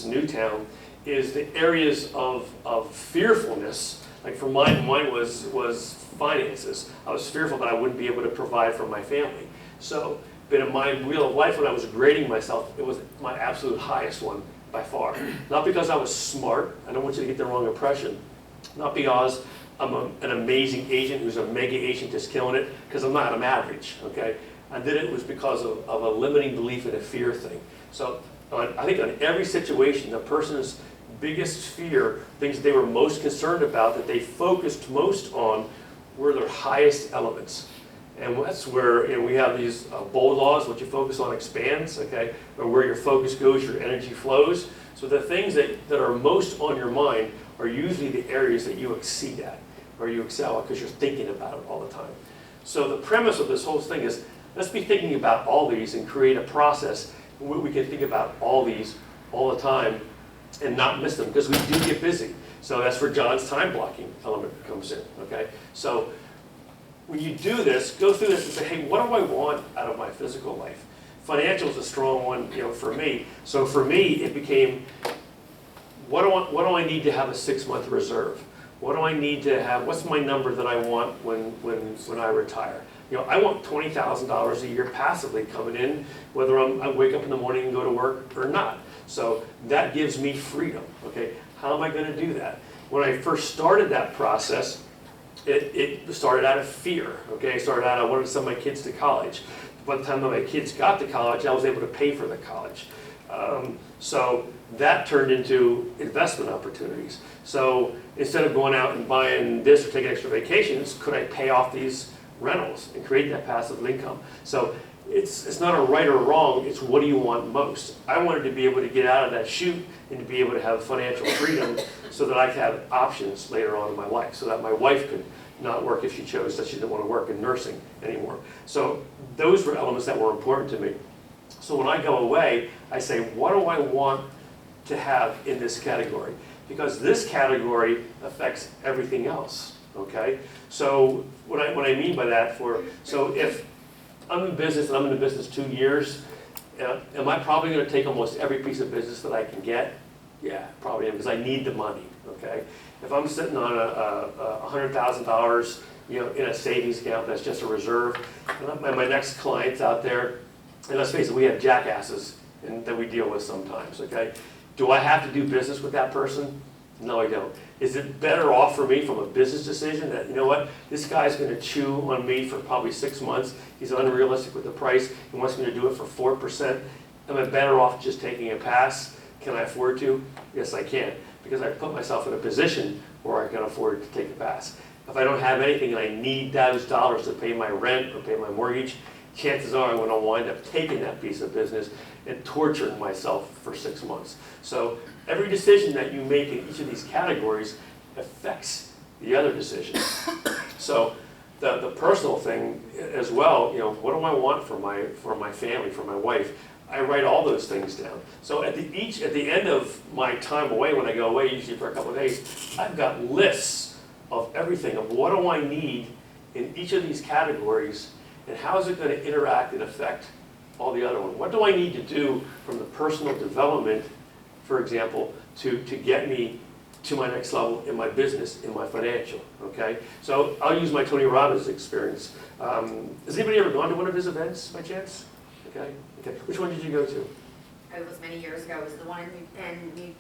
Newtown is the areas of fearfulness. Like for mine was finances. I was fearful that I wouldn't be able to provide for my family. So, but in my wheel of life, when I was grading myself, it was my absolute highest one by far. Not because I was smart. I don't want you to get the wrong impression. Not because I'm an amazing agent who's a mega agent just killing it, because I'm not. I'm average. Okay, I did it was because of a limiting belief and a fear thing. So I think on every situation, the person's biggest fear, things that they were most concerned about, that they focused most on, were their highest elements. And that's where we have these bold laws: what you focus on expands, okay? Or where your focus goes, your energy flows. So the things that are most on your mind are usually the areas that you exceed at, or you excel at, because you're thinking about it all the time. So the premise of this whole thing is, let's be thinking about all these and create a process where we can think about all these all the time and not miss them, because we do get busy. So that's where John's time blocking element comes in, okay? So when you do this, go through this and say, hey, what do I want out of my physical life? Financial is a strong one, for me. So for me, it became, what do I need to have a 6-month reserve? What do I need to have? What's my number that I want when I retire? I want $20,000 a year passively coming in, whether I wake up in the morning and go to work or not. So that gives me freedom. Okay, how am I going to do that? When I first started that process, it started out of fear. Okay, it started out, I wanted to send my kids to college. By the time that my kids got to college, I was able to pay for the college. So that turned into investment opportunities. So instead of going out and buying this or taking extra vacations, could I pay off these rentals and create that passive income? So it's not a right or wrong, it's what do you want most. I wanted to be able to get out of that chute and to be able to have financial freedom so that I could have options later on in my life, so that my wife could not work if she chose that she didn't want to work in nursing anymore. So those were elements that were important to me. So when I go away, I say, what do I want to have in this category? Because this category affects everything else, okay? So what I mean by that, so if I'm in business and I'm in the business 2 years, am I probably going to take almost every piece of business that I can get? Yeah, probably am, because I need the money, okay? If I'm sitting on $100,000, in a savings account that's just a reserve, and my next client's out there, and let's face it, we have jackasses that we deal with sometimes, okay? Do I have to do business with that person? No, I don't. Is it better off for me from a business decision that, this guy's going to chew on me for probably 6 months, he's unrealistic with the price, he wants me to do it for 4%, am I better off just taking a pass? Can I afford to? Yes, I can, because I put myself in a position where I can afford to take a pass. If I don't have anything and I need those dollars to pay my rent or pay my mortgage, chances are I'm going to wind up taking that piece of business and torturing myself for 6 months. So every decision that you make in each of these categories affects the other decisions. So the personal thing as well, what do I want for my family, for my wife? I write all those things down. So at the end of my time away, when I go away, usually for a couple of days, I've got lists of everything, of what do I need in each of these categories, and how is it going to interact and affect all the other ones? What do I need to do from the personal development, for example, to get me to my next level in my business, in my financial, okay? So I'll use my Tony Robbins experience. Has anybody ever gone to one of his events by chance? Okay. Which one did you go to? It was many years ago. It was the one in New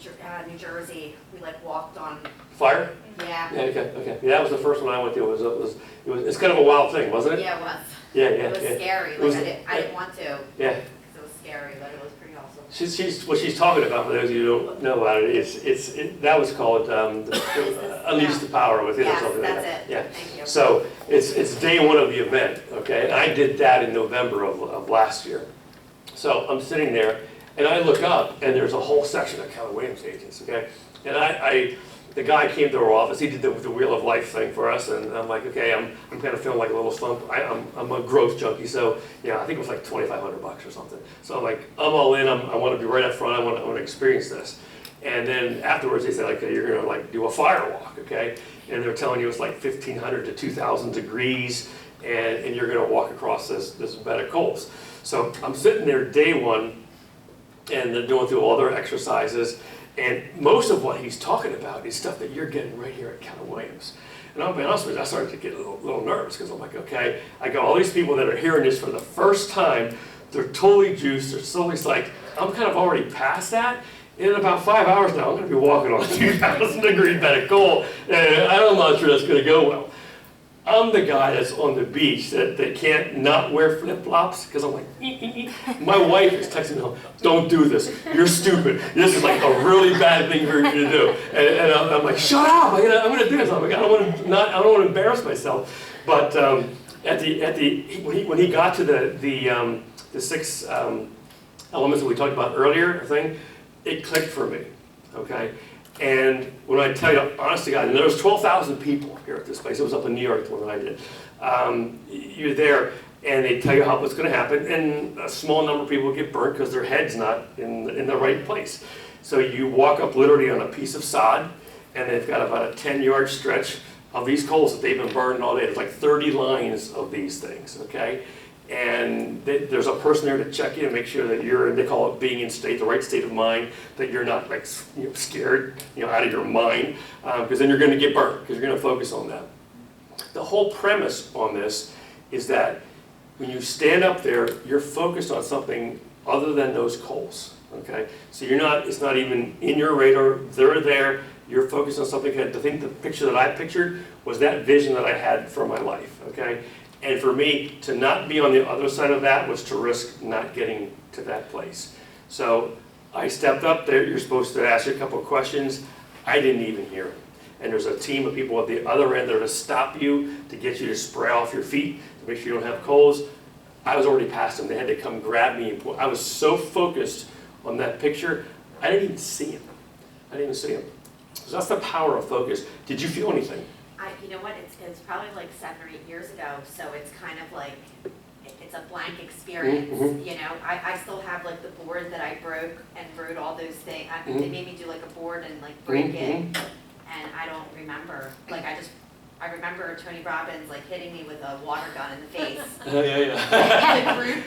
Jersey. We walked on. Fire? Yeah. Yeah. Okay. Yeah, that was the first one I went to. It's kind of a wild thing, wasn't it? Yeah, it was. Yeah. It was scary. I didn't want to. Yeah. Because it was scary, but it was pretty awesome. What she's talking about, for those of you who don't know about it, that was called Unleash the Power Within, or something like that. That's it. Yeah. Thank you. So it's day one of the event, okay? And I did that in November of last year. So I'm sitting there, and I look up, and there's a whole section of Keller Williams agents, okay? And the guy came to our office, he did the Wheel of Life thing for us, and I'm like, okay, I'm kind of feeling like a little slump. I'm a growth junkie, so I think it was like $2,500 or something. So I'm like, I'm all in, I want to be right up front, I want to experience this. And then afterwards they said, okay, you're going to do a fire walk, okay? And they're telling you it's like 1,500 to 2,000 degrees, and you're going to walk across this bed of coals. So I'm sitting there day one, and they're going through all their exercises. And most of what he's talking about is stuff that you're getting right here at Keller Williams. And I'll be honest with you, I started to get a little nervous because I'm like, okay, I got all these people that are hearing this for the first time. They're totally juiced. They're totally psyched. I'm kind of already past that. In about 5 hours now, I'm going to be walking on a 2,000-degree bed of coal, and I'm not sure that's going to go well. I'm the guy that's on the beach that can't not wear flip-flops because I'm like, My wife is texting me, don't do this. You're stupid. This is like a really bad thing for you to do. And I'm like, shut up. I'm going to do this. I'm like, I don't want to embarrass myself. But when he got to the 6 elements that we talked about earlier, it clicked for me. Okay. And when I tell you, honest to God, and there was 12,000 people here at this place. It was up in New York, the one that I did. You're there, and they tell you what's going to happen, and a small number of people get burnt because their head's not in the right place. So you walk up literally on a piece of sod, and they've got about a 10-yard stretch of these coals that they've been burning all day. There's like 30 lines of these things, okay? And there's a person there to check you and make sure that you're, they call it being in the right state of mind, that you're not like scared, out of your mind, because then you're going to get burnt, because you're going to focus on that. The whole premise on this is that when you stand up there, you're focused on something other than those coals, okay? So it's not even in your radar, they're there, you're focused on something. The picture that I pictured was that vision that I had for my life, okay? And for me, to not be on the other side of that was to risk not getting to that place. So I stepped up there. You're supposed to ask you a couple of questions. I didn't even hear it. And there's a team of people at the other end there to stop you, to get you to spray off your feet, to make sure you don't have colds. I was already past them. They had to come grab me and pull. I was so focused on that picture, I didn't even see him. So that's the power of focus. Did you feel anything? You know what, it's probably like 7 or 8 years ago, so it's kind of like, it's a blank experience, I still have like the board that I broke and wrote all those things. They made me do like a board and like break it, and I don't remember, I remember Tony Robbins like hitting me with a water gun in the face. Yeah. The group,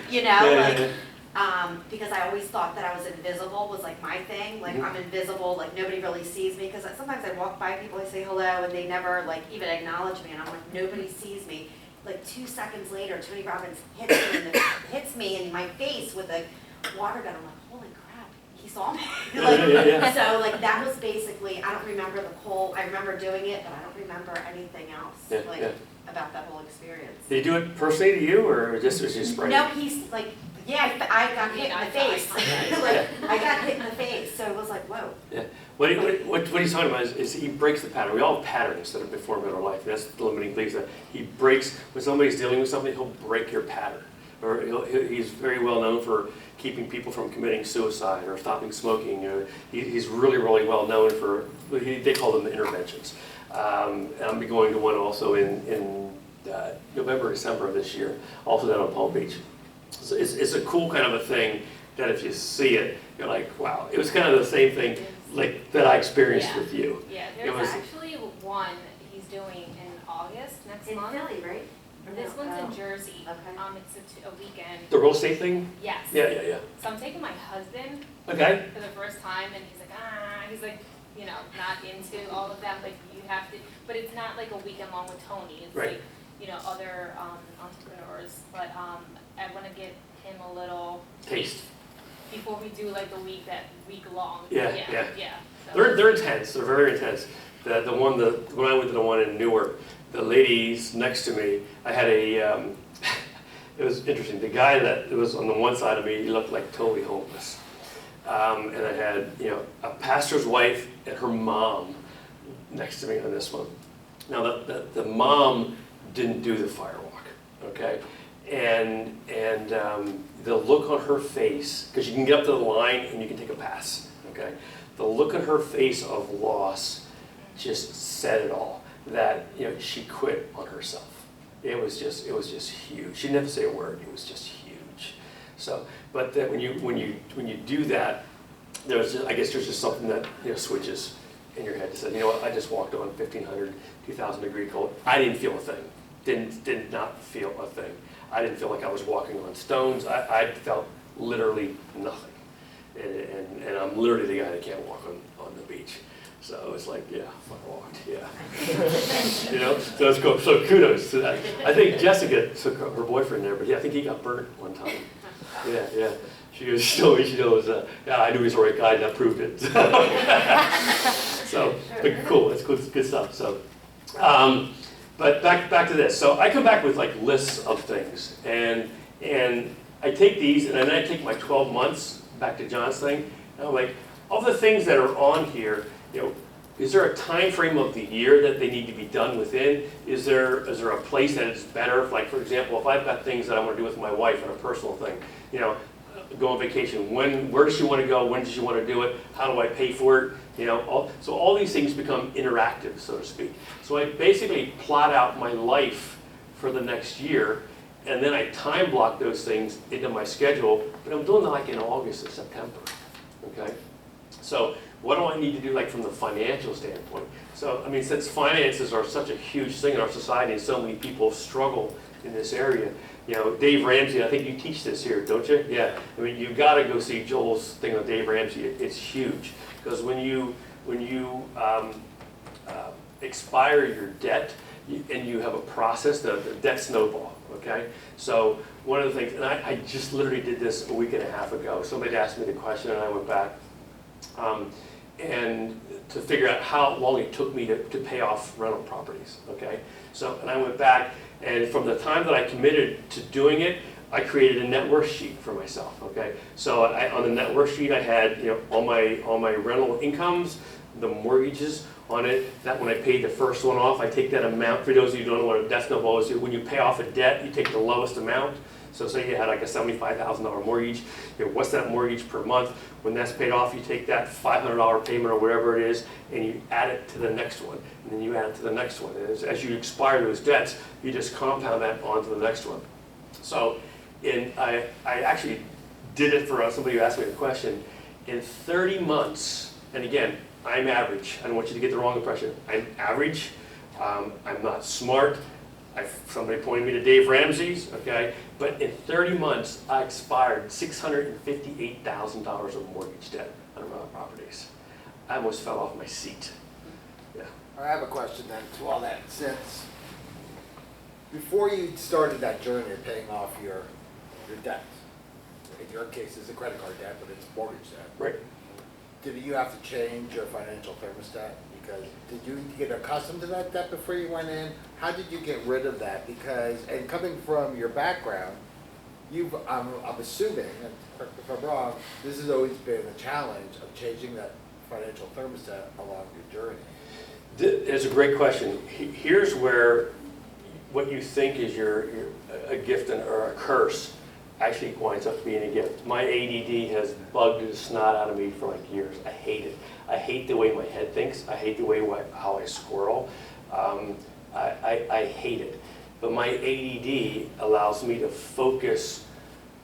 because I always thought that I was invisible was like my thing, like I'm invisible, like nobody really sees me, because sometimes I walk by people, I say hello, and they never like even acknowledge me, and I'm like, nobody sees me. Like 2 seconds later, Tony Robbins hits me in my face with a water gun. I'm like, holy crap, he saw me. So like that was basically, I don't remember the whole, I remember doing it, but I don't remember anything else about that whole experience. Did he do it personally to you, or just was he spraying? No, he's like, I got hit in the face. I got hit in the face, so it was like, whoa. Yeah. What he's talking about is he breaks the pattern. We all have patterns that have been formed in our life. That's the limiting belief, that he breaks, when somebody's dealing with something, he'll break your pattern. Or he's very well known for keeping people from committing suicide or stopping smoking. He's really, really well known for, they call them the interventions. And I'll be going to one also in November, December of this year, also down on Palm Beach. So it's a cool kind of a thing that if you see it, you're like, wow. It was kind of the same thing like that I experienced with you. Yeah, there's actually one he's doing in August next month. In Philly, right? This one's in Jersey. Okay. It's a weekend. The real estate thing? Yes. Yeah. So I'm taking my husband for the first time, and he's like, not into all of that. Like you have to, but it's not like a weekend long with Tony. It's like, other entrepreneurs. But I want to get him a little taste before we do like the week long. Yeah. So. They're intense. They're very intense. When I went to the one in Newark, the ladies next to me, I had it was interesting. The guy that was on the one side of me, he looked like totally homeless. And I had, a pastor's wife and her mom next to me on this one. Now the mom didn't do the firewalk, okay? And the look on her face, because you can get up to the line and you can take a pass, okay? The look on her face of loss just said it all. That she quit on herself. It was just huge. She didn't have to say a word. It was just huge. So, but then when you do that, I guess there's just something that switches in your head to say, what, I just walked on 1,500, 2,000 degree cold. I didn't feel a thing. Did not feel a thing. I didn't feel like I was walking on stones. I felt literally nothing. and I'm literally the guy that can't walk on the beach. So it's like, yeah, I walked, yeah. You know, so it's cool. So kudos to that. I think Jessica took her boyfriend there, but yeah, I think he got burnt one time. Yeah. She knows, yeah, I knew he was the right guy, and that proved it. So, but cool, it's cool, it's good stuff. So, but back to this. So I come back with like lists of things, and I take these, and then I take my 12 months, back to John's thing, and I'm like, of the things that are on here, you know, is there a time frame of the year that they need to be done within? Is there a place that is better? Like, for example, if I've got things that I want to do with my wife and a personal thing, you know, go on vacation, where does she want to go? When does she want to do it? How do I pay for it? You know, so all these things become interactive, so to speak. So I basically plot out my life for the next year, and then I time block those things into my schedule, but I'm doing that like in August or September, okay? So what do I need to do like from the financial standpoint? So, I mean, since finances are such a huge thing in our society and so many people struggle in this area, you know, Dave Ramsey, I think you teach this here, don't you? Yeah, I mean, you've got to go see Joel's thing on Dave Ramsey. It's huge, because when you expire your debt, and you have a process, the debt snowball, okay? So one of the things, and I just literally did this a week and a half ago. Somebody asked me the question, and I went back, and to figure out how long it took me to pay off rental properties, okay? So, and I went back, and from the time that I committed to doing it, I created a net worth sheet for myself, okay? So on the net worth sheet, I had, you know, all my rental incomes, the mortgages on it, that when I paid the first one off, I take that amount. For those of you who don't know what a debt snowball is, when you pay off a debt, you take the lowest amount. So say you had like a $75,000 mortgage, you know, what's that mortgage per month? When that's paid off, you take that $500 payment or whatever it is, and you add it to the next one, and then you add it to the next one. And as you expire those debts, you just compound that onto the next one. So I actually did it for somebody who asked me the question. In 30 months, and again, I'm average. I don't want you to get the wrong impression. I'm average. I'm not smart. Somebody pointed me to Dave Ramsey's, okay? But in 30 months, I expired $658,000 of mortgage debt on rental properties. I almost fell off my seat. Yeah. I have a question then to all that. Since before you started that journey of paying off your debt, in your case it's a credit card debt, but it's mortgage debt. Right. Did you have to change your financial thermostat? Because did you get accustomed to that debt before you went in? How did you get rid of that? Because, and coming from your background, I'm assuming, and correct me if I'm wrong, this has always been a challenge of changing that financial thermostat along your journey. It's a great question. Here's where what you think is a gift or a curse actually winds up being a gift. My ADD has bugged the snot out of me for like years. I hate it. I hate the way my head thinks. I hate the way how I squirrel. I hate it. But my ADD allows me to focus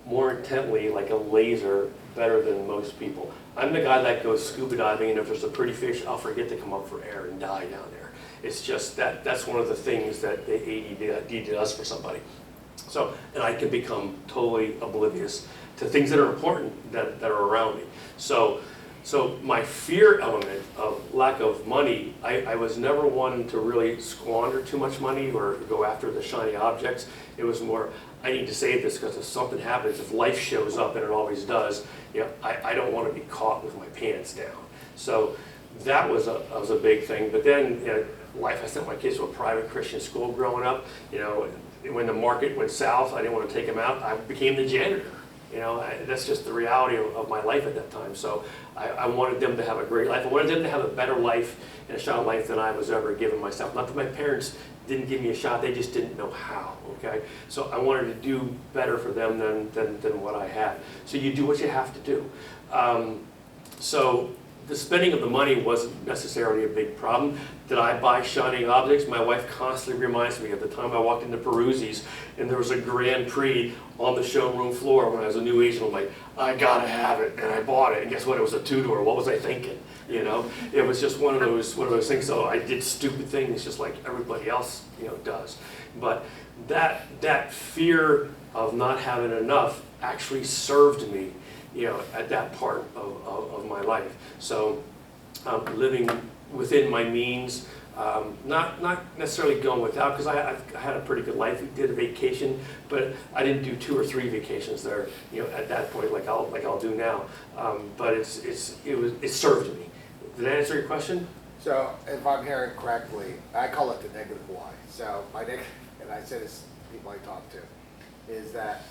more intently like a laser better than most people. I'm the guy that goes scuba diving, and if there's a pretty fish, I'll forget to come up for air and die down there. It's just that's one of the things that the ADD does for somebody. So, and I can become totally oblivious to things that are important that are around me. So my fear element of lack of money, I was never one to really squander too much money or go after the shiny objects. It was more, I need to save this because if something happens, if life shows up, and it always does, you know, I don't want to be caught with my pants down. So that was a big thing. But then, you know, life, I sent my kids to a private Christian school growing up. You know, when the market went south, I didn't want to take them out. I became the janitor. You know, that's just the reality of my life at that time. So I wanted them to have a great life. I wanted them to have a better life and a shot at life than I was ever given myself. Not that my parents didn't give me a shot, they just didn't know how, okay? So I wanted to do better for them than what I had. So you do what you have to do. So the spending of the money wasn't necessarily a big problem. Did I buy shining objects? My wife constantly reminds me of the time I walked into Peruzzi's and there was a Grand Prix on the showroom floor when I was a new agent. I'm like, I gotta have it, and I bought it. And guess what? It was a two-door. What was I thinking? You know, it was just one of those things. So I did stupid things just like everybody else, you know, does. But that fear of not having enough actually served me at that part of my life. So living within my means, not necessarily going without, because I had a pretty good life. We did a vacation, but I didn't do 2 or 3 vacations there, at that point, like I'll do now. But it served me. Did I answer your question? So if I'm hearing correctly, I call it the negative why. So my negative, and I say this to people I talk to, is that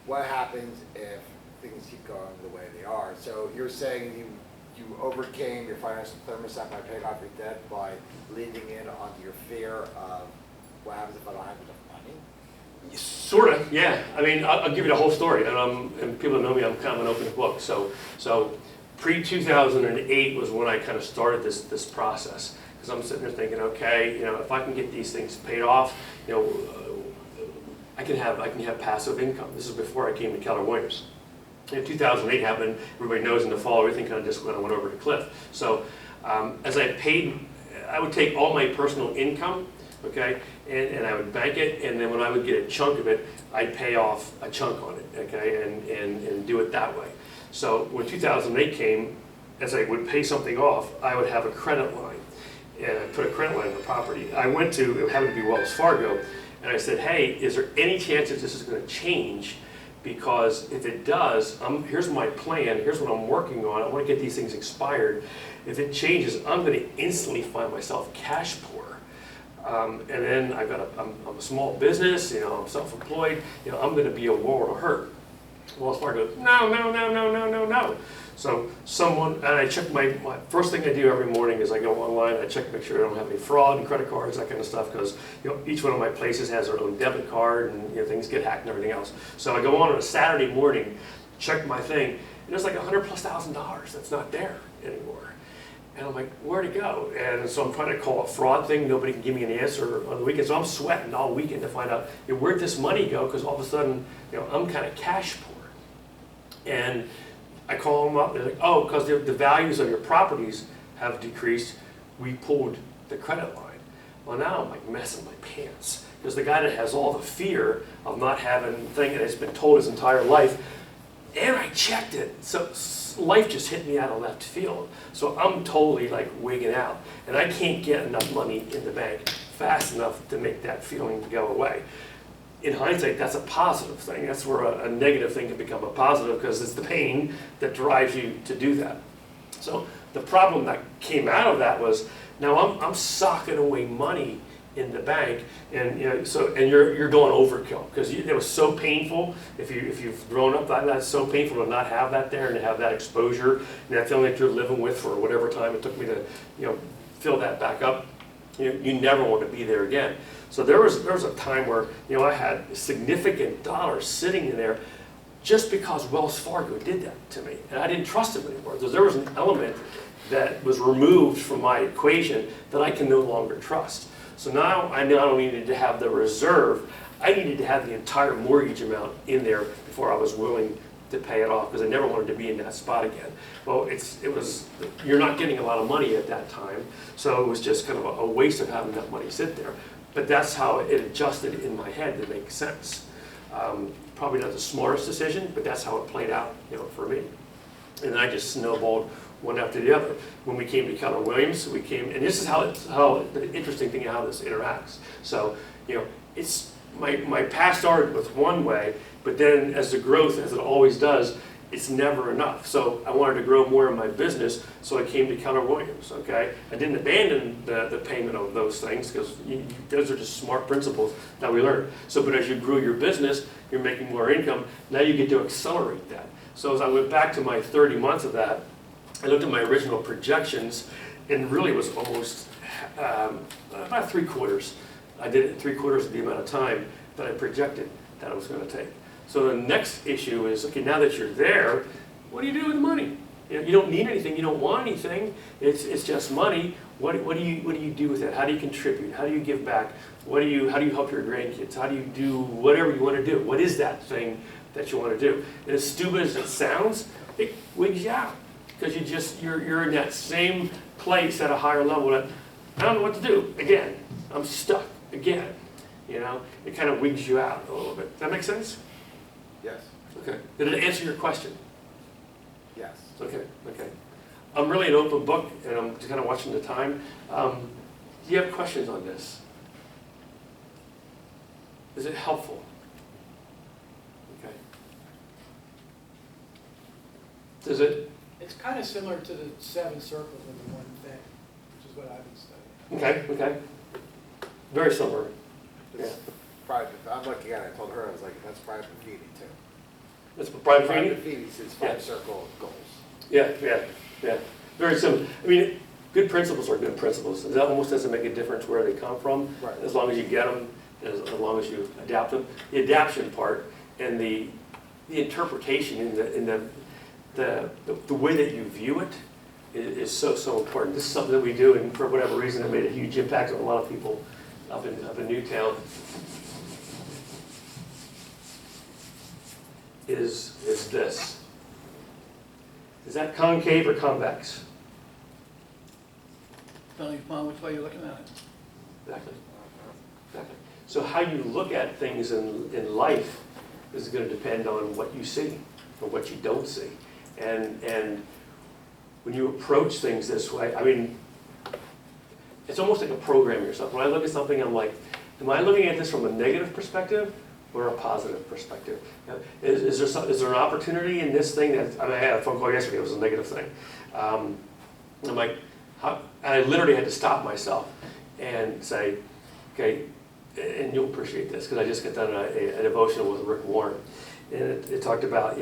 what happens if things keep going the way they are? So you're saying you overcame your financial thermostat by paying off your debt by leading in onto your fear of what happens if I don't have enough money? Sort of, yeah. I mean, I'll give you the whole story, and people that know me, I'm kind of an open book. So pre-2008 was when I kind of started this process, because I'm sitting there thinking, okay, if I can get these things paid off, I can have passive income. This is before I came to Keller Williams. 2008 happened, everybody knows in the fall, everything kind of just went over the cliff. So as I would take all my personal income, okay, and I would bank it, and then when I would get a chunk of it, I'd pay off a chunk on it, okay, and do it that way. So when 2008 came, as I would pay something off, I would have a credit line, and I put a credit line on the property. I went to, it happened to be Wells Fargo, and I said, hey, is there any chance that this is going to change? Because if it does, here's my plan, here's what I'm working on, I want to get these things expired. If it changes, I'm going to instantly find myself cash poor. And then I'm a small business, I'm self-employed, I'm going to be a world of hurt. Wells Fargo goes, no. So and I check my first thing I do every morning is I go online, I check to make sure I don't have any fraud and credit cards, that kind of stuff, because each one of my places has their own debit card, and things get hacked and everything else. So I go on a Saturday morning, check my thing, and there's like $100,000+ that's not there anymore. And I'm like, where'd it go? And so I'm trying to call a fraud thing. Nobody can give me an answer on the weekend. So I'm sweating all weekend to find out where'd this money go, because all of a sudden I'm kind of cash poor. And I call them up, they're like, oh, because the values of your properties have decreased, we pulled the credit line. Well, now I'm like messing my pants, because the guy that has all the fear of not having the thing that has been told his entire life, and I checked it, so life just hit me out of left field. So I'm totally like wigging out, and I can't get enough money in the bank fast enough to make that feeling go away. In hindsight, that's a positive thing. That's where a negative thing can become a positive, because it's the pain that drives you to do that. So the problem that came out of that was, now I'm socking away money in the bank, and you're going overkill, because it was so painful. If you've grown up, that's so painful to not have that there and to have that exposure and that feeling that you're living with for whatever time it took me to fill that back up. You never want to be there again. So there was a time where I had significant dollars sitting in there just because Wells Fargo did that to me, and I didn't trust them anymore. There was an element that was removed from my equation that I can no longer trust. So now I not only needed to have the reserve, I needed to have the entire mortgage amount in there before I was willing to pay it off, because I never wanted to be in that spot again. Well, you're not getting a lot of money at that time, so it was just kind of a waste of having that money sit there. But that's how it adjusted in my head to make sense. Probably not the smartest decision, but that's how it played out, for me. And then I just snowballed one after the other. When we came to Keller Williams, and this is how the interesting thing how this interacts. So, it's my past started with one way, but then as the growth, as it always does, it's never enough. So I wanted to grow more in my business, so I came to Keller Williams, okay? I didn't abandon the payment of those things, because those are just smart principles that we learned. So, but as you grew your business, you're making more income, now you get to accelerate that. So as I went back to my 30 months of that, I looked at my original projections, and really it was almost about 3/4. I did it 3/4 of the amount of time that I projected that it was going to take. So the next issue is, okay, now that you're there, what do you do with the money? You don't need anything, you don't want anything, it's just money. What do you do with it? How do you contribute? How do you give back? How do you help your grandkids? How do you do whatever you want to do? What is that thing that you want to do? And as stupid as it sounds, it wigs you out, because you're in that same place at a higher level that I don't know what to do. Again, I'm stuck again. It kind of wigs you out a little bit. Does that make sense? Yes. Okay. Did it answer your question? Yes. Okay, okay. I'm really an open book, and I'm just kind of watching the time. Do you have questions on this? Is it helpful? Okay. Does it? It's kind of similar to the 7 circles of the one thing, which is what I've been studying. Okay, okay. Very similar. Yeah. It's private, I'm looking at it, I told her, I was like, that's private feeding too. That's Brian Feeney? Private feeding is 5 Yeah. circle goals. Yeah, yeah, yeah. Very similar. I mean, good principles are good principles. That almost doesn't make a difference where they come from, Right. as long as you get them, as long as you adapt them. The adaption part and the interpretation in the way that you view it is so important. This is something that we do, and for whatever reason, it made a huge impact on a lot of people up in Newtown. Is this. Is that concave or convex? Depending upon which way you're looking at it. Exactly. Exactly. So how you look at things in life is going to depend on what you see or what you don't see. And when you approach things this way, I mean, it's almost like a program yourself. When I look at something, I'm like, am I looking at this from a negative perspective or a positive perspective? Is there an opportunity in this thing that, I mean, I had a phone call yesterday, it was a negative thing. I'm like, and I literally had to stop myself and say, okay, and you'll appreciate this, because I just got done a devotional with Rick Warren. And it talked about,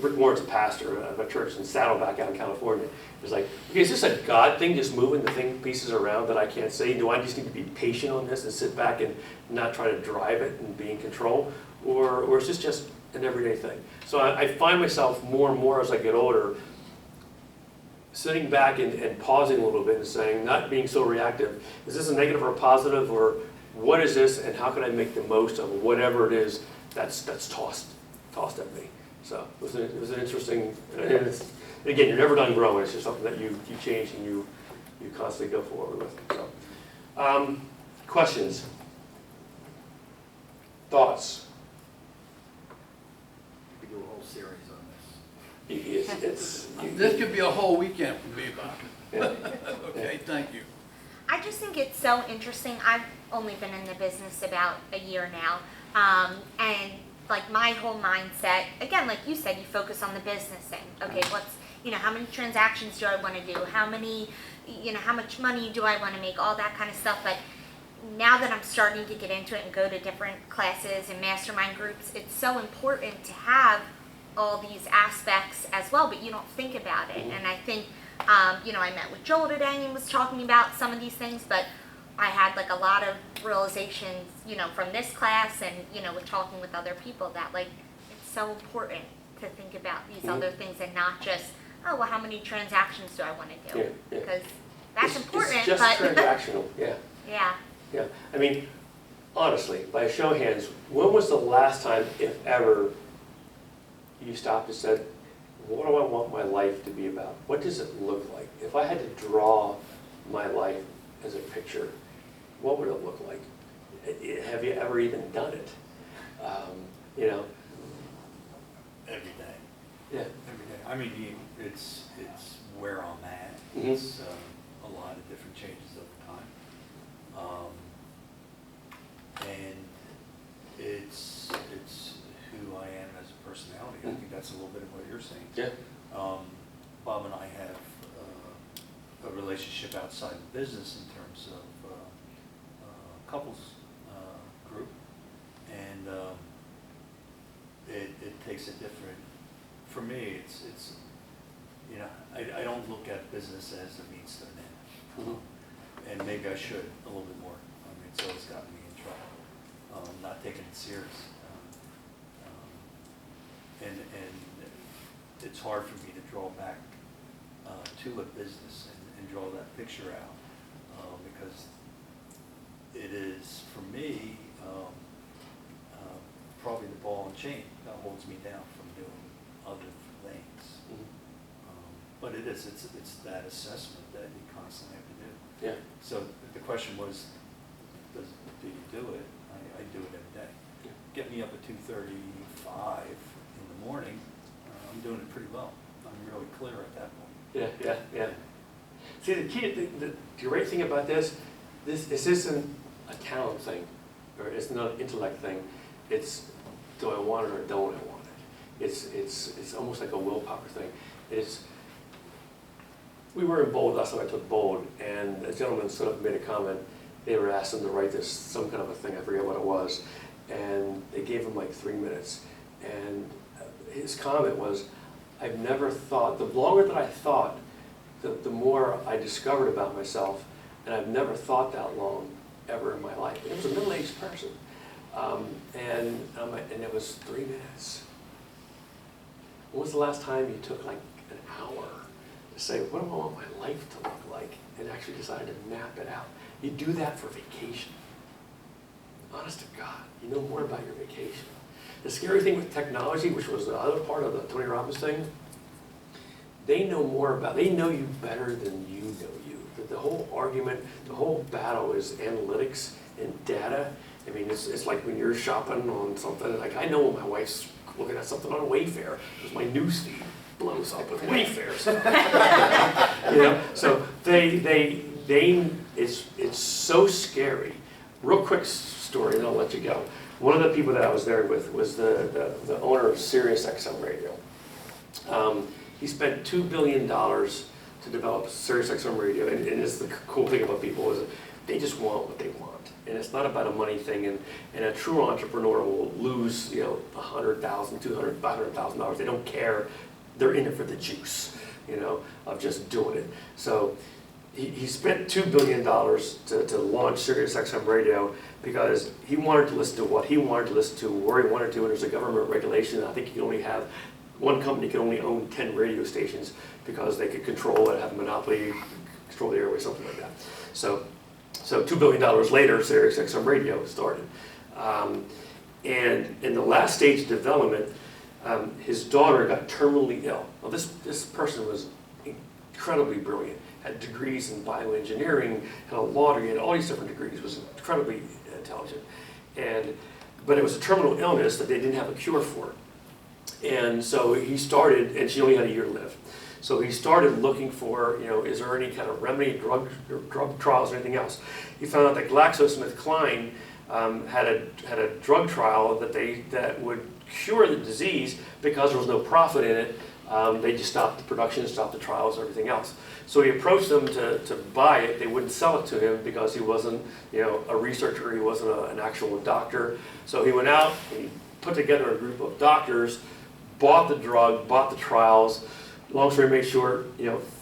Rick Warren's a pastor of a church in Saddleback out in California. It was like, okay, is this a God thing, just moving the pieces around that I can't see? Do I just need to be patient on this and sit back and not try to drive it and be in control? Or is this just an everyday thing? So I find myself more and more as I get older, sitting back and pausing a little bit and saying, not being so reactive, is this a negative or a positive, or what is this, and how can I make the most of whatever it is that's tossed at me? So it was an interesting, and again, you're never done growing. It's just something that you change and you constantly go forward with. So, questions, thoughts. We could do a whole series on this. This could be a whole weekend for me, Bob. Yeah. Okay, thank you. I just think it's so interesting. I've only been in the business about a year now. And like my whole mindset, again, like you said, you focus on the business thing. Okay, what's, how many transactions do I want to do? How many, how much money do I want to make? All that kind of stuff. But now that I'm starting to get into it and go to different classes and mastermind groups, it's so important to have all these aspects as well, but you don't think about it. And I think, I met with Joel today and was talking about some of these things, but I had like a lot of realizations, from this class and, with talking with other people that like, it's so important to think about these other things and not just, oh, well, how many transactions do I want to do? Yeah, yeah. Because that's important, It's just but transactional, yeah. yeah. Yeah, I mean, honestly, by a show of hands, when was the last time, if ever, you stopped and said, what do I want my life to be about? What does it look like? If I had to draw my life as a picture, what would it look like? Have you ever even done it? Every day. Yeah. Every day. I mean, it's where I'm at. Mhm. It's a lot of different changes over time. And it's who I am as a personality. I think that's a little bit of what you're saying. Yeah. Bob and I have a relationship outside the business in terms of couples group, and it takes a different. For me, it's I don't look at business as a means to an end, and maybe I should a little bit more. I mean, it's always gotten me in trouble, not taking it serious, and it's hard for me to draw back to a business and draw that picture out, because it is, for me, probably the ball and chain that holds me down from doing other things. But it's that assessment that you constantly have to do. Yeah. So the question was, do you do it? I do it every day. Yeah. Get me up at 2:35 in the morning, I'm doing it pretty well. I'm really clear at that point. Yeah. See, the key, the great thing about this isn't a talent thing, or it's not an intellect thing. It's, do I want it or don't I want it? It's almost like a willpower thing. We were in Bold, last time I took Bold, and a gentleman sort of made a comment. They were asked him to write this, some kind of a thing, I forget what it was, and they gave him like 3 minutes. And his comment was, I've never thought, the longer that I thought, the more I discovered about myself, and I've never thought that long ever in my life. It was a middle-aged person, and it was 3 minutes. When was the last time you took like an hour to say, what do I want my life to look like, and actually decided to map it out? You do that for vacation. Honest to God, you know more about your vacation. The scary thing with technology, which was the other part of the Tony Robbins thing, they know you better than you know you. The whole argument, the whole battle is analytics and data. I mean, it's like when you're shopping on something, like I know when my wife's looking at something on Wayfair, because my newsfeed blows up with Wayfair. So it's so scary. Real quick story, and I'll let you go. One of the people that I was there with was the owner of Sirius XM Radio. He spent $2 billion to develop Sirius XM Radio, and it's the cool thing about people is they just want what they want, and it's not about a money thing. And a true entrepreneur will lose, $100,000, $200,000, $500,000. They don't care. They're in it for the juice, of just doing it. So he spent $2 billion to launch Sirius XM Radio because he wanted to listen to what he wanted to listen to, where he wanted to, and there's a government regulation. I think you can only have, one company could only own 10 radio stations because they could control it, have a monopoly, control the airways, something like that. So $2 billion later, Sirius XM Radio started. And in the last stage of development, his daughter got terminally ill. Now this person was incredibly brilliant, had degrees in bioengineering, had a law degree, had all these different degrees, was incredibly intelligent. But it was a terminal illness that they didn't have a cure for. And so he started, and she only had a year to live. So he started looking for, is there any kind of remedy, drug trials, or anything else? He found out that GlaxoSmithKline had a drug trial that would cure the disease because there was no profit in it. They just stopped the production, stopped the trials, and everything else. So he approached them to buy it. They wouldn't sell it to him because he wasn't, a researcher. He wasn't an actual doctor. So he went out, he put together a group of doctors, bought the drug, bought the trials. Long story made short,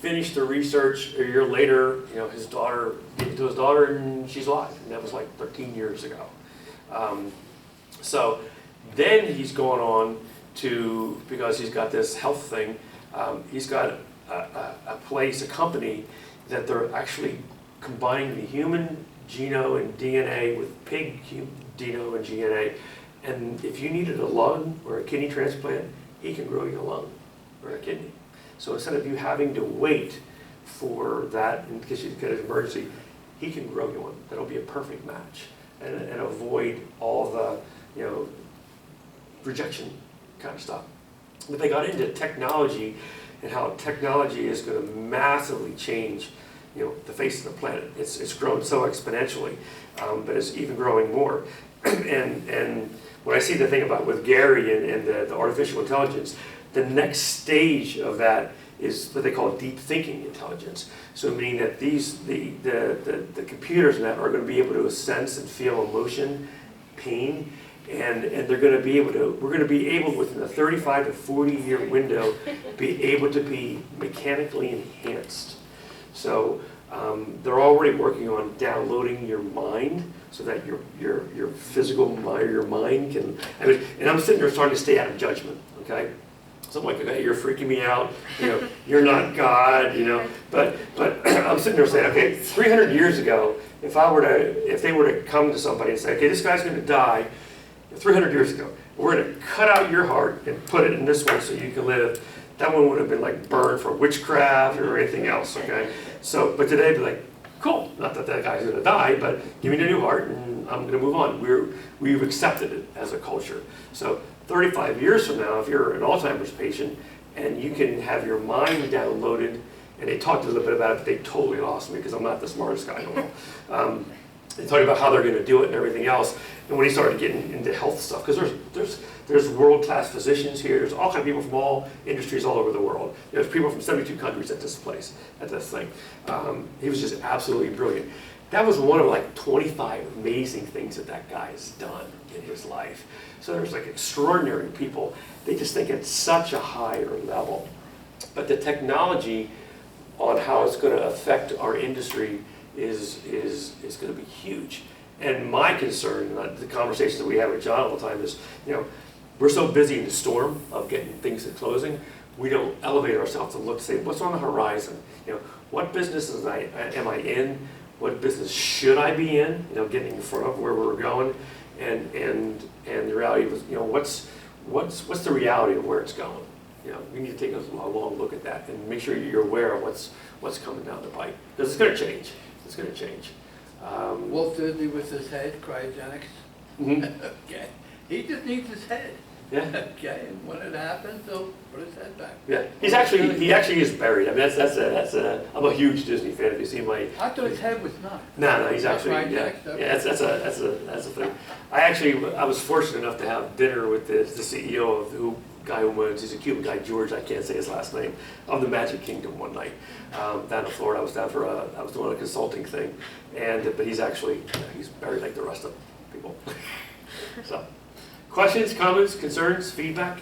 finished the research. A year later, his daughter gave it to his daughter, and she's alive. And that was like 13 years ago. So then he's going on to, because he's got this health thing, he's got a company that they're actually combining the human genome and DNA with pig genome and DNA. And if you needed a lung or a kidney transplant, he can grow you a lung or a kidney. So instead of you having to wait for that in case you get an emergency, he can grow you one. That'll be a perfect match and avoid all the, rejection kind of stuff. But they got into technology and how technology is going to massively change, the face of the planet. It's grown so exponentially, but it's even growing more. and when I see the thing about with Gary and the artificial intelligence, the next stage of that is what they call deep thinking intelligence. So meaning that the computers in that are going to be able to sense and feel emotion, pain, and they're going to be able to, we're going to be able within a 35 to 40 year window be able to be mechanically enhanced. So they're already working on downloading your mind so that your physical mind, your mind can, and I'm sitting there starting to stay out of judgment, okay? So I'm like, okay, you're freaking me out, you're not God, but I'm sitting there saying, okay, 300 years ago, if they were to come to somebody and say, okay, this guy's going to die 300 years ago, we're going to cut out your heart and put it in this one so you can live, that one would have been like burned for witchcraft or anything else, okay? So, but today, be like, cool, not that guy's going to die, but give me the new heart and I'm going to move on. We've accepted it as a culture. So 35 years from now, if you're an Alzheimer's patient and you can have your mind downloaded. And they talked a little bit about it, but they totally lost me because I'm not the smartest guy in the world. They talked about how they're going to do it and everything else. And when he started getting into health stuff, because there's world-class physicians here, there's all kinds of people from all industries all over the world. There's people from 72 countries at this place, at this thing. He was just absolutely brilliant. That was one of like 25 amazing things that guy's done in his life. So there's like extraordinary people. They just think at such a higher level. But the technology on how it's going to affect our industry is going to be huge. And my concern, the conversations that we have with John all the time is, we're so busy in the storm of getting things to closing, we don't elevate ourselves to look, say, what's on the horizon? What businesses am I in? What business should I be in? Getting in front of where we're going, and the reality was, what's the reality of where it's going? We need to take a long look at that and make sure you're aware of what's coming down the pipe, because it's going to change. It's going to change. Walt Disney with his head, cryogenics. Mm-hmm. Okay, he just needs his head. Yeah. Okay, and when it happens, he'll put his head back. Yeah. He actually is buried. I mean, I'm a huge Disney fan. If you see my. I thought his head was not. No, he's actually, Cryogenics, yeah, okay. yeah, that's a thing. I was fortunate enough to have dinner with the CEO of the guy who owns, he's a Cuban guy, George, I can't say his last name, of the Magic Kingdom one night down in Florida. I was doing a consulting thing, but he's buried like the rest of people. So, questions, comments, concerns, feedback?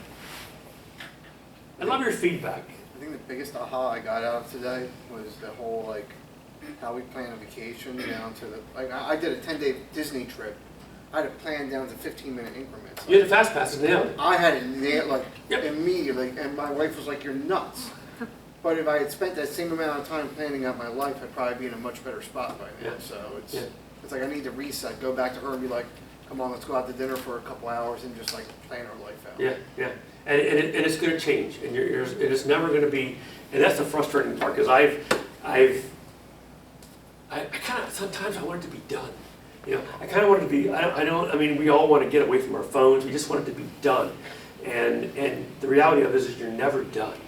I love your feedback. I think the biggest aha I got out of today was the whole, how we plan a vacation down to I did a 10-day Disney trip. I had it planned down to 15-minute increments. You had the fast passes nailed. I had it nailed, Yep. immediately, and my wife was like, "You're nuts." But if I had spent that same amount of time planning out my life, I'd probably be in a much better spot by now. Yeah. So it's Yeah. it's like I need to reset, go back to her and be like, "Come on, let's go out to dinner for a couple hours and just plan our life out." Yeah, yeah, and it's going to change, and it is never going to be, and that's the frustrating part, because I kind of, sometimes I want it to be done. I kind of want it to be, I mean, we all want to get away from our phones, we just want it to be done. And the reality of it is you're never done.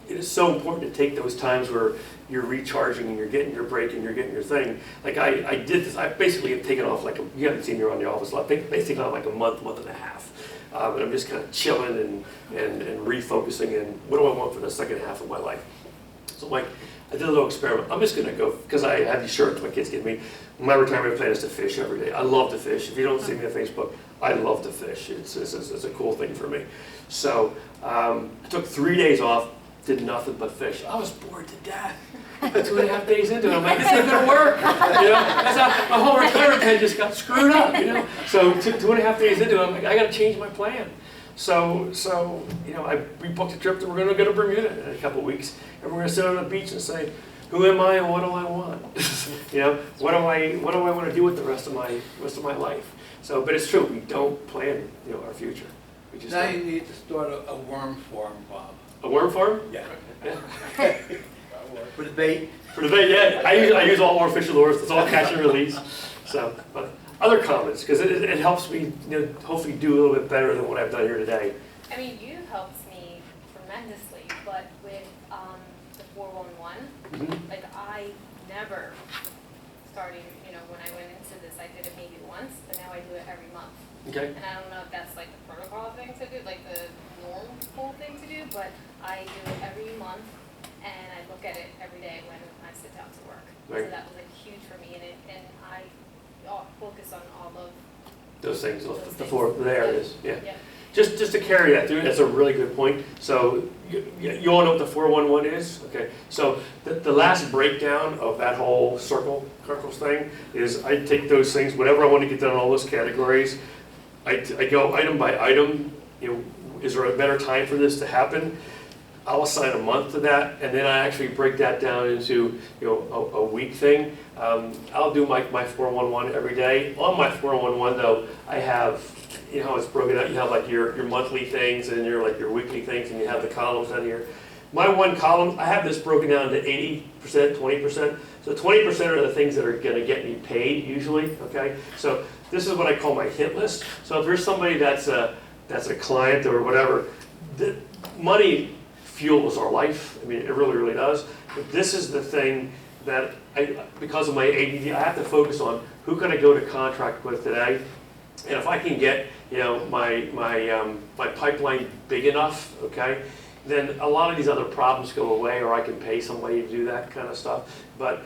It is so important to take those times where you're recharging and you're getting your break and you're getting your thing. Like I did this, I basically have taken off you haven't seen me around the office a lot, basically on like a month and a half. And I'm just kind of chilling and refocusing, and what do I want for the second half of my life? So I did a little experiment. I'm just going to go, because I have these shirts my kids give me. My retirement plan is to fish every day. I love to fish. If you don't see me on Facebook, I love to fish. It's a cool thing for me. So I took 3 days off, did nothing but fish. I was bored to death. But 2.5 days into it, I'm like, this ain't gonna work. That's how my whole retirement plan just got screwed up. So 2.5 days into it, I'm like, I got to change my plan. So we booked a trip that we're going to go to Bermuda in a couple of weeks, and we're going to sit on the beach and say, who am I and what do I want? What do I want to do with the rest of my life? So, but it's true, we don't plan our future. We just Now don't. you need to start a worm farm, Bob. A worm farm? Yeah. Yeah. For the bait? For the bait, yeah. I use all artificial lures. It's all catch and release. So, but other comments, because it helps me, hopefully do a little bit better than what I've done here today. I mean, you helped me tremendously, but with the 411, Mm-hmm. like I never started, when I went into this, I did it maybe once, but now I do it every month. Okay. And I don't know if that's like the protocol thing to do, like the normal thing to do, but I do it every month, and I look at it every day when I sit down to work. Right. So that was like huge for me, and I focus on all of Those things, those the things. four, there it is, yeah. Yeah. Just to carry that through, that's a really good point. So you all know what the 411 is? Okay, so the last breakdown of that whole circles thing is I take those things, whatever I want to get done in all those categories, I go item by item, is there a better time for this to happen? I'll assign a month to that, and then I actually break that down into a week thing. I'll do my 411 every day. On my 411 though, I have, how it's broken out, you have like your monthly things and your weekly things, and you have the columns down here. My one column, I have this broken down to 80%, 20%. So 20% are the things that are gonna get me paid usually, okay? So this is what I call my hit list. So if there's somebody that's a client or whatever, money fuels our life. I mean, it really, really does. But this is the thing that because of my ADD, I have to focus on who can I go to contract with today. And if I can get, my pipeline big enough, okay, then a lot of these other problems go away, or I can pay somebody to do that kind of stuff. But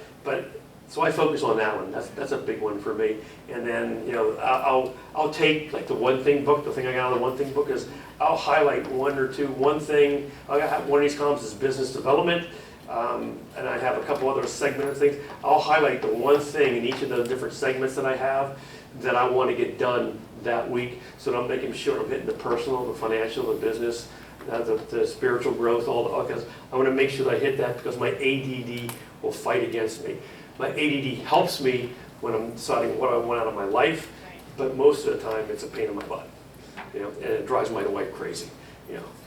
so I focus on that one. That's a big one for me. And then, I'll take like the one thing book. The thing I got out of the one thing book is I'll highlight one or two. One thing, I got one of these columns is business development. And I have a couple other segment of things. I'll highlight the one thing in each of the different segments that I have that I want to get done that week, so that I'm making sure I'm hitting the personal, the financial, the business, the spiritual growth, all because I want to make sure that I hit that, because my ADD will fight against me. My ADD helps me when I'm deciding what I want out of my life, but most of the time it's a pain in my butt, and it drives my wife crazy,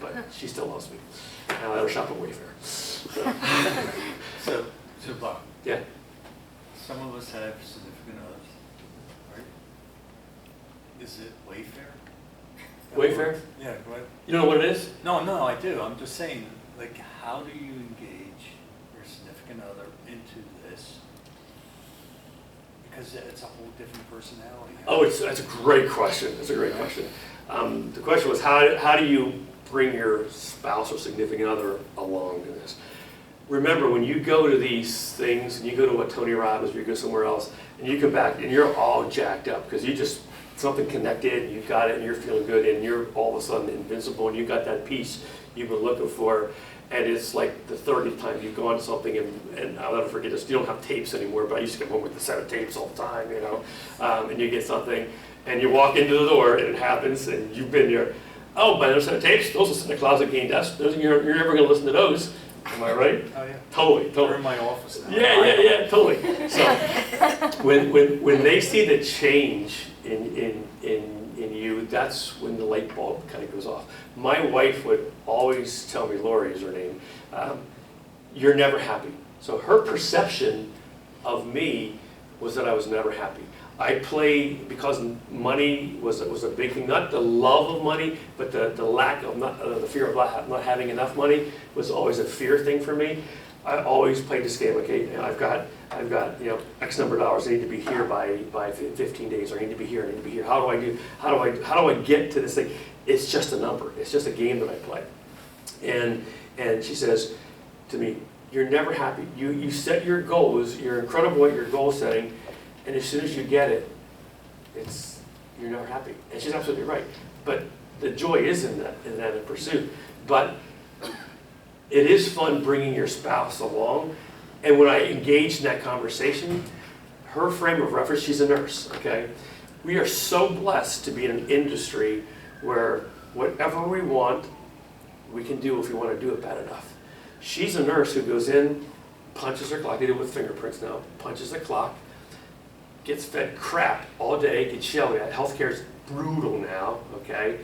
but she still loves me. And I let her shop at Wayfair. So Bob, Yeah. some of us have significant others, right? Is it Wayfair? Wayfair? Yeah, go ahead. You don't know what it is? No, I do. I'm just saying, like, how do you engage your significant other into this? Because it's a whole different personality. Oh, that's a great question. That's a great question. The question was, how do you bring your spouse or significant other along in this? Remember, when you go to these things, and you go to a Tony Robbins, or you go somewhere else, and you come back, and you're all jacked up, because you just, something connected, and you got it, and you're feeling good, and you're all of a sudden invincible, and you got that peace you've been looking for, and it's like the 30th time you've gone to something, and I'll never forget this, you don't have tapes anymore, but I used to come home with a set of tapes all the time, and you get something, and you walk into the door, and it happens, and you've been there, oh, by those set of tapes, those will sit in the closet gain desk, you're never going to listen to those. Am I right? Oh, yeah. Totally. They're in my office now. Yeah, totally. So when they see the change in you, that's when the light bulb kind of goes off. My wife would always tell me, Lori is her name, you're never happy. So her perception of me was that I was never happy. I played, because money was a big thing, not the love of money, but the lack of, the fear of not having enough money was always a fear thing for me. I always played this game, okay, I've got X number of dollars, I need to be here by 15 days, or I need to be here, how do I get to this thing? It's just a number, it's just a game that I play. And she says to me, you're never happy. You set your goals, you're incredible at your goal setting, and as soon as you get it, you're never happy. And she's absolutely right. But the joy is in that pursuit. But it is fun bringing your spouse along. And when I engaged in that conversation, her frame of reference, she's a nurse, okay? We are so blessed to be in an industry where whatever we want, we can do if we want to do it bad enough. She's a nurse who goes in, punches her clock, they do it with fingerprints now, punches the clock, gets fed crap all day, gets yelled at. Healthcare is brutal now, okay?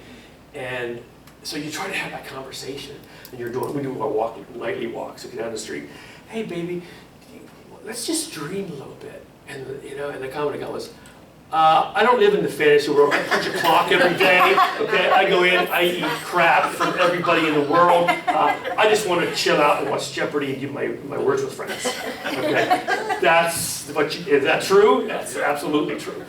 And so you try to have that conversation, and we do our nightly walks, okay, down the street. Hey, baby, let's just dream a little bit. And and the comment was, I don't live in the fantasy world. I punch a clock every day, okay? I go in, I eat crap from everybody in the world. I just want to chill out and watch Jeopardy and do my words with friends, okay? Is that true? That's absolutely true.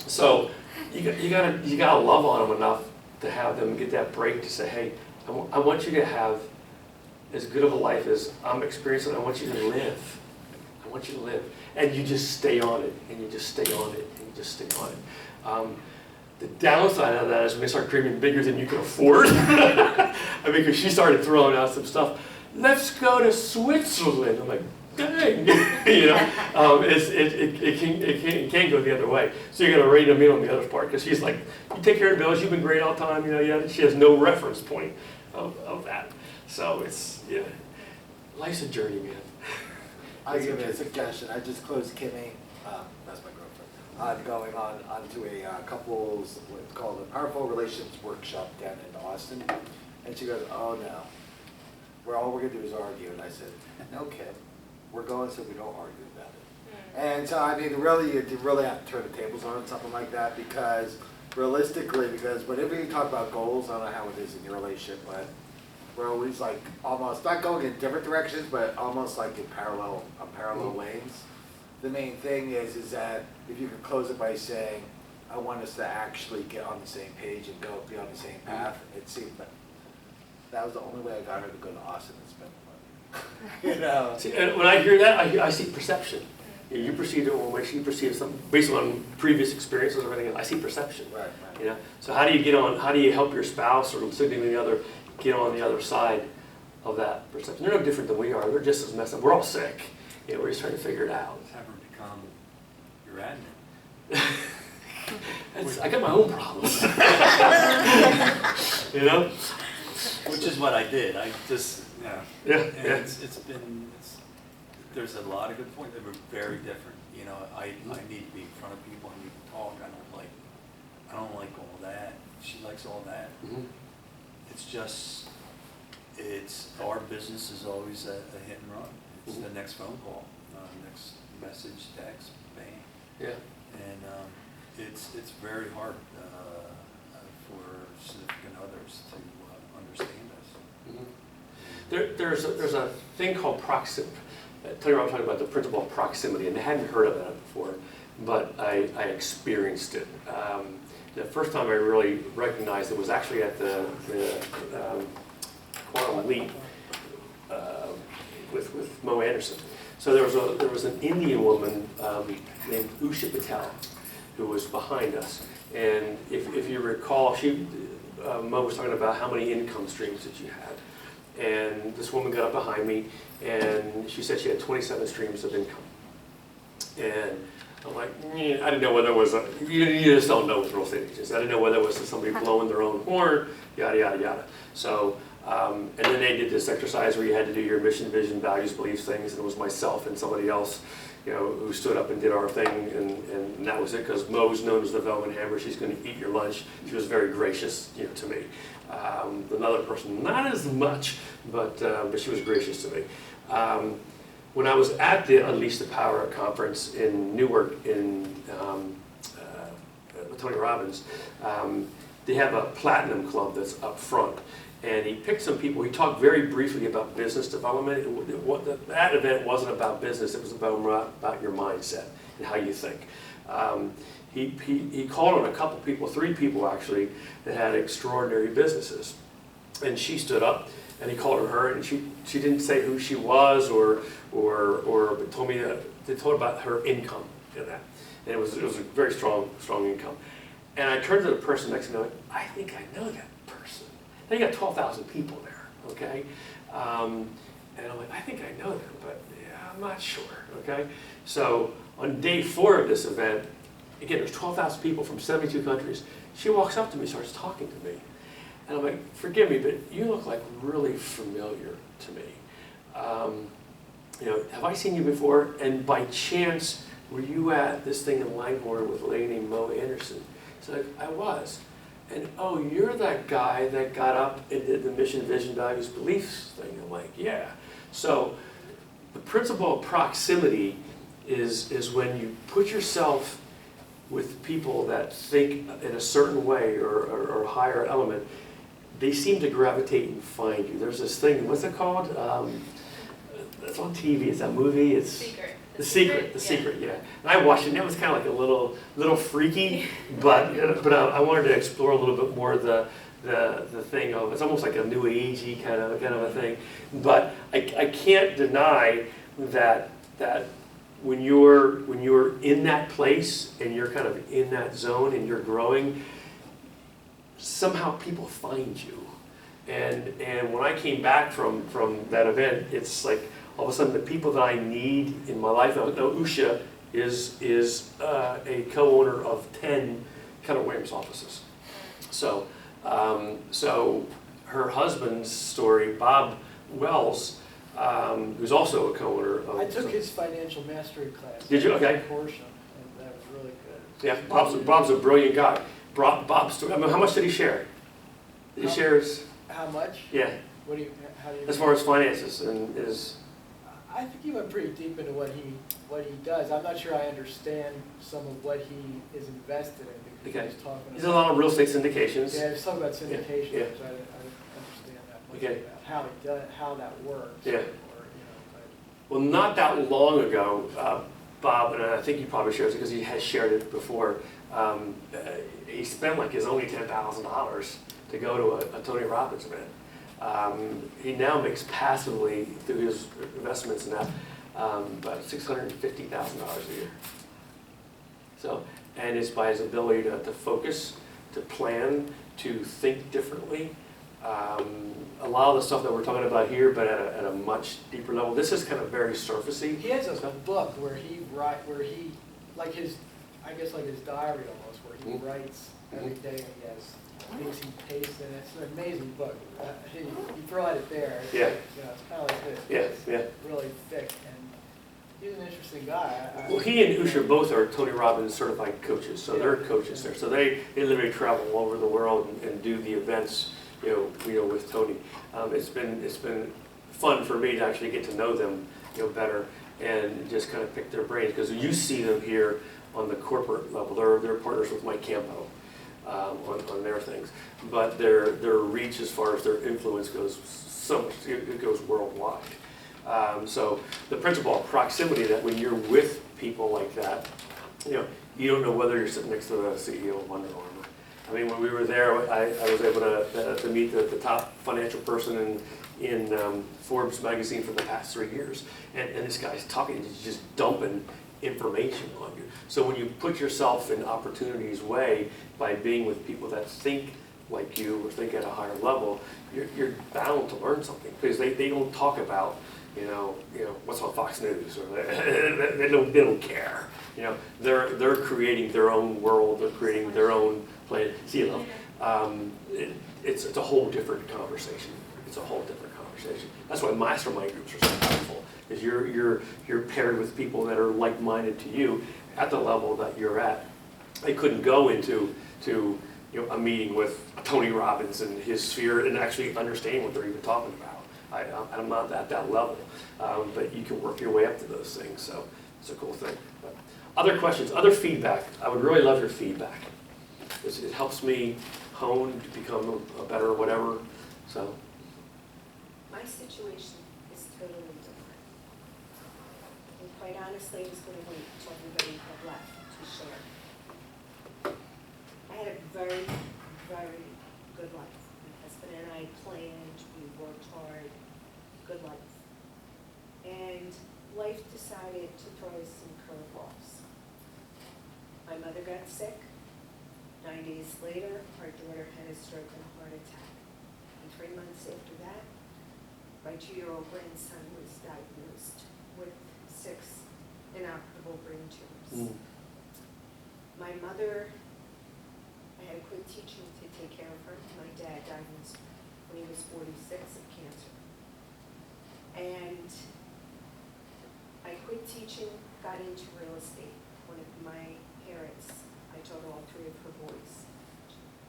So you gotta love on them enough to have them get that break to say, hey, I want you to have as good of a life as I'm experiencing. I want you to live. I want you to live. And you just stay on it, and you just stay on it, and you just stay on it. The downside of that is when they start dreaming bigger than you can afford. I mean, because she started throwing out some stuff. Let's go to Switzerland. I'm like, dang, it can go the other way. So you're gonna rate them in on the other part, because she's like, you take care of the bills. You've been great all the time. She has no reference point of that. So life's a journey, man. I'll give you a suggestion. I just closed Kimmy, that's my girlfriend, going onto a couples, what's called a Powerful Relationships Workshop down in Austin. And she goes, oh no, all we're gonna do is argue. And I said, okay, we're going so we don't argue about it. And so, I mean, really, you really have to turn the tables on something like that, because realistically, because whenever you talk about goals, I don't know how it is in your relationship, but we're always like almost not going in different directions, but almost like in parallel lanes. The main thing is that if you could close it by saying, I want us to actually get on the same page and be on the same path, it seemed that was the only way I got her to go to Austin and spend money. You know? See, and when I hear that, I see perception. You perceive it one way, she perceives something based on previous experiences or everything else. I see perception. Right. You know, so how do you help your spouse or significant other get on the other side of that perception? They're no different than we are. They're just as messed up. We're all sick. You know, we're just trying to figure it out. Have her become your admin. I got my own problems. You know? Which is what I did. I just, Yeah. And there's a lot of good points that were very different. You know, I need to be in front of people. I need to talk. I don't like all that. She likes all that. Mm-hmm. It's our business is always a hit and run. It's the next phone call, next message, text, bang. Yeah. And it's very hard for significant others to understand us. Mm-hmm. There's a thing called proximity. Tell you what I'm talking about, the principle of proximity, and I hadn't heard of that before, but I experienced it. The first time I really recognized it was actually at the Quantum Leap with Mo Anderson. So there was an Indian woman named Usha Patel who was behind us, and if you recall, Mo was talking about how many income streams that you had. And this woman got up behind me, and she said she had 27 streams of income. And I'm like, I didn't know whether it was you just don't know with real estate agents. I didn't know whether it was somebody blowing their own horn, yada, yada, yada. So, and then they did this exercise where you had to do your mission, vision, values, beliefs things, and it was myself and somebody else, you know, who stood up and did our thing, and that was it, because Mo's known as the Velvet Hammer. She's going to eat your lunch. She was very gracious, you know, to me. Another person, not as much, but she was gracious to me. When I was at the Unleash the Power conference in Newark with Tony Robbins, they have a platinum club that's up front. And he picked some people. He talked very briefly about business development. That event wasn't about business. It was about your mindset and how you think. He called on a couple people, 3 people actually, that had extraordinary businesses. And she stood up, and he called on her, and she didn't say who she was or told me they told about her income in that. And it was a very strong income. And I turned to the person next to me, and I'm like, I think I know that person. They got 12,000 people there, okay? And I'm like, I think I know them, but yeah, I'm not sure, okay? So on day 4 of this event, again, there's 12,000 people from 72 countries. She walks up to me, starts talking to me. And I'm like, forgive me, but you look like really familiar to me. You know, have I seen you before? And by chance, were you at this thing in Langhorne with a lady named Mo Anderson? She's like, I was. And oh, you're that guy that got up and did the mission, vision, values, beliefs thing. I'm like, yeah. So the principle of proximity is when you put yourself with people that think in a certain way or a higher element, they seem to gravitate and find you. There's this thing, what's it called? It's on TV, it's that movie. It's Secret. The Secret, yeah. And I watched it, and it was kind of like a little freaky, but I wanted to explore a little bit more the thing of, it's almost like a new agey kind of a thing. But I can't deny that when you're in that place and you're kind of in that zone and you're growing, somehow people find you. And when I came back from that event, it's like all of a sudden the people that I need in my life. Now Usha is a co-owner of 10 Keller Williams offices. So her husband's story, Bob Wells, who's also a co-owner of. I took his financial mastery class. Did you? Okay. Portion, and that was really good. Yeah, Bob's a brilliant guy. Bob's story. I mean, how much did he share? Did he share his? How much? Yeah. What do you? How do you? As far as finances and is. I think he went pretty deep into what he does. I'm not sure I understand some of what he is invested in because Okay. he was talking There's a lot of real estate syndications. Yeah, he's talking about syndication, Yeah. which I didn't understand that much Okay. about how he does, how that works. Yeah. Or, you know, but Well, not that long ago, Bob, and I think he probably shares it because he has shared it before, he spent like his only $10,000 to go to a Tony Robbins event. He now makes passively through his investments and that about $650,000 a year. So, and it's by his ability to focus, to plan, to think differently. A lot of the stuff that we're talking about here, but at a much deeper level. This is kind of very surfacey. he has a book where he like his, I guess like his diary almost, where he Mhm. writes every day and he has things he pastes in. It's an amazing book. You throw it there. It's Yeah. like, you know, it's kind of like this. Yeah, It's yeah. really thick, and he's an interesting guy. Well, he and Usher both are Tony Robbins certified coaches, so they're coaches there. So they literally travel all over the world and do the events, with Tony. It's been fun for me to actually get to know them, better and just kind of pick their brains because you see them here on the corporate level. They're partners with Mike Campo on their things, but their reach as far as their influence goes so much. It goes worldwide. So the principle of proximity, that when you're with people like that, you don't know whether you're sitting next to the CEO of Under Armour. I mean, when we were there, I was able to meet the top financial person in Forbes magazine for the past 3 years. And this guy's talking, he's just dumping information on you. So when you put yourself in opportunities' way by being with people that think like you or think at a higher level, you're bound to learn something because they don't talk about what's on Fox News, or they don't care. They're creating their own world. They're creating their own plan. See, it's a whole different conversation. It's a whole different conversation. That's why mastermind groups are so powerful. Is you're paired with people that are like-minded to you at the level that you're at. They couldn't go into a meeting with Tony Robbins and his sphere and actually understand what they're even talking about. I'm not at that level, but you can work your way up to those things, so it's a cool thing. But other questions, other feedback? I would really love your feedback. It helps me hone to become a better whatever, so. My situation is totally different. And quite honestly, I was going to wait until everybody had left to share. I had a very, very good life. My husband and I planned, we worked hard, good life. And life decided to throw us some curveballs. My mother got sick. 9 days later, our daughter had a stroke and a heart attack. And 3 months after that, my 2-year-old grandson was diagnosed with 6 inoperable brain tumors. My mother, I had to quit teaching to take care of her. My dad diagnosed when he was 46 of cancer. And I quit teaching, got into real estate. One of my parents, I taught all 3 of her boys.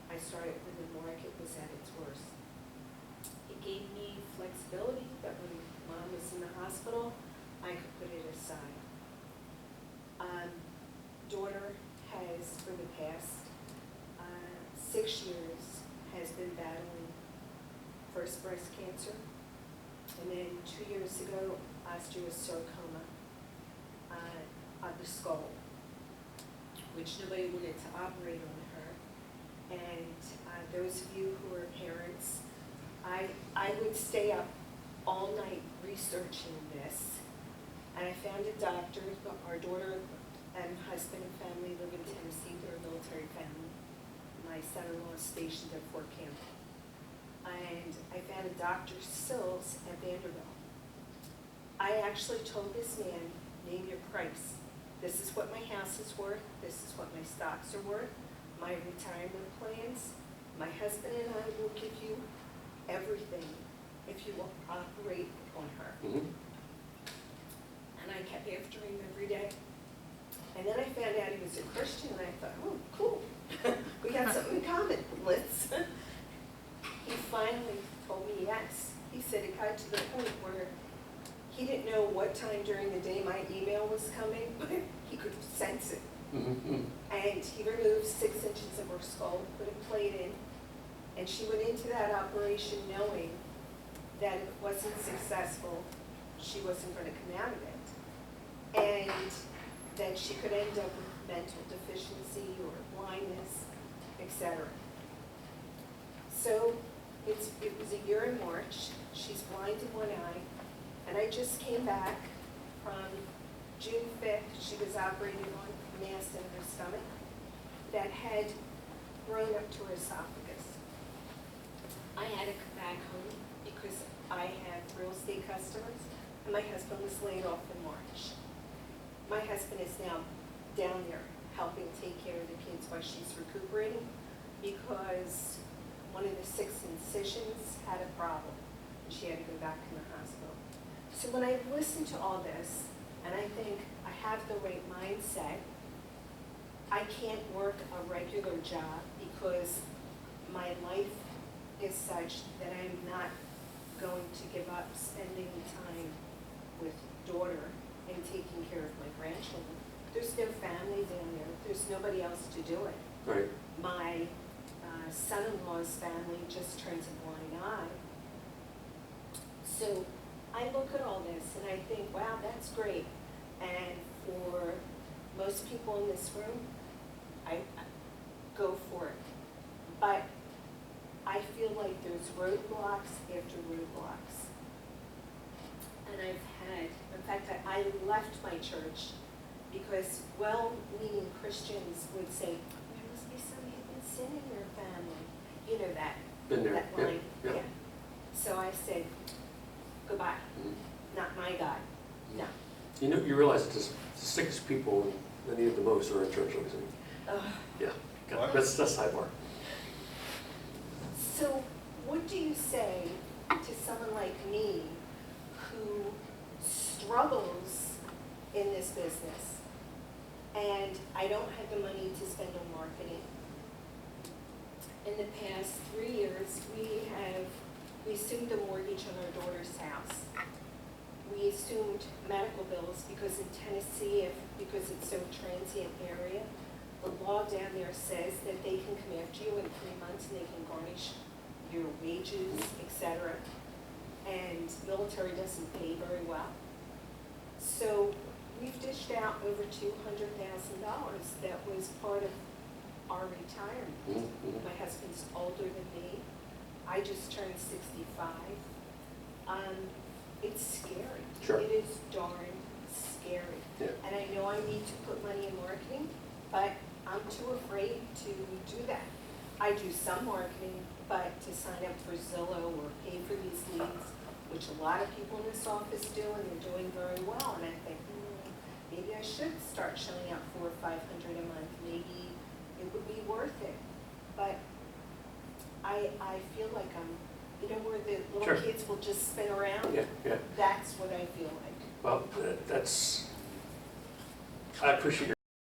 I started when the market was at its worst. It gave me flexibility that when Mom was in the hospital, I could put it aside. Daughter has, for the past 6 years, has been battling first breast cancer, and then 2 years ago, osteosarcoma on the skull, which nobody wanted to operate on her. And those of you who are parents, I would stay up all night researching this, and I found a doctor. Our daughter and husband and family live in Tennessee. They're a military family. My son-in-law is stationed at Fort Campbell. And I found a Dr. Sills at Vanderbilt. I actually told this man, name your price. This is what my house is worth. This is what my stocks are worth. My retirement plans. My husband and I will give you everything if you will operate on her. And I kept after him every day. And then I found out he was a Christian, and I thought, oh, cool. We got something in common. Let's. He finally told me yes. He said it got to the point where he didn't know what time during the day my email was coming, but he could sense it. Mhm. And he removed 6 inches of her skull, put a plate in, and she went into that operation knowing that if it wasn't successful, she wasn't going to come out of it. And that she could end up with mental deficiency or blindness, etc. So it was a year in March. She's blind in one eye. And I just came back from June 5th. She was operating on a mass in her stomach that had grown up to her esophagus. I had to come back home because I have real estate customers, and my husband was laid off in March. My husband is now down there helping take care of the kids while she's recuperating because one of the 6 incisions had a problem, and she had to go back in the hospital. So when I listen to all this, and I think I have the right mindset, I can't work a regular job because my life is such that I'm not going to give up spending time with daughter and taking care of my grandchildren. There's no family down there. There's nobody else to do it. Right. My son-in-law's family just turns a blind eye. So I look at all this and I think, wow, that's great. And for most people in this room, I go for it. But I feel like there's roadblocks after roadblocks. And I've had, in fact, I left my church because well-meaning Christians would say, there must be some hidden sin in your family. You know that. Been there. That Yep, line. yep. Yeah. So I said, goodbye. Mhm. Not my God. No. You know, you realize that the sickest people that need it the most are in church, obviously. Ugh. Yeah, that's sidebar. So what do you say to someone like me who struggles in this business and I don't have the money to spend on marketing? In the past 3 years, we assumed the mortgage on our daughter's house. We assumed medical bills because in Tennessee, because it's so transient area, the law down there says that they can come after you in 3 months and they can garnish your wages, etc. And military doesn't pay very well. So we've dished out over $200,000 that was part of our retirement. Mhm. My husband's older than me. I just turned 65. It's scary. Sure. It is darn scary. Yeah. And I know I need to put money in marketing, but I'm too afraid to do that. I do some marketing, but to sign up for Zillow or pay for these leads, which a lot of people in this office do, and they're doing very well, and I think, maybe I should start shelling out $400 or $500 a month. Maybe it would be worth it. But I feel like I'm, where the little Sure. kids will just spin around. Yeah, yeah. That's what I feel like. Well, I appreciate your